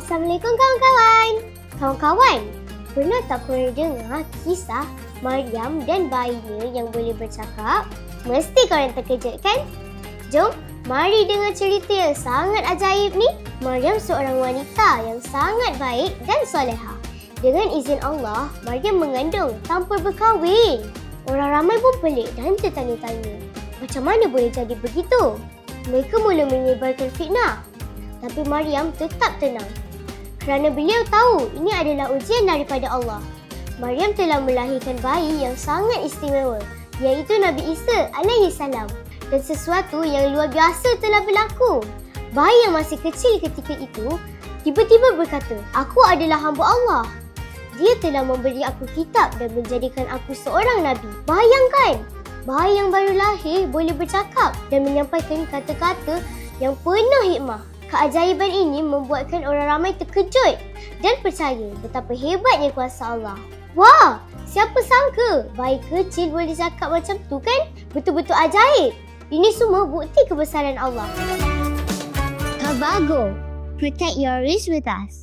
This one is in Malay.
Assalamualaikum kawan-kawan. Kawan-kawan, pernah tak korang dengar kisah Maryam dan bayinya yang boleh bercakap? Mesti korang terkejut kan? Jom, mari dengar cerita yang sangat ajaib ni. Maryam seorang wanita yang sangat baik dan soleha. Dengan izin Allah, Maryam mengandung tanpa berkahwin. Orang ramai pun pelik dan tertanya-tanya, macam mana boleh jadi begitu? Mereka mula menyebarkan fitnah. Tapi Maryam tetap tenang kerana beliau tahu ini adalah ujian daripada Allah. Maryam telah melahirkan bayi yang sangat istimewa, iaitu Nabi Isa alaihissalam. Dan sesuatu yang luar biasa telah berlaku. Bayi yang masih kecil ketika itu tiba-tiba berkata, "Aku adalah hamba Allah. Dia telah memberi aku kitab dan menjadikan aku seorang Nabi." Bayangkan, bayi yang baru lahir boleh bercakap dan menyampaikan kata-kata yang penuh hikmah. Keajaiban ini membuatkan orang ramai terkejut dan percaya betapa hebatnya kuasa Allah. Wah, siapa sangka bayi kecil boleh cakap macam tu kan? Betul-betul ajaib. Ini semua bukti kebesaran Allah. Kabago, protect your risk with us.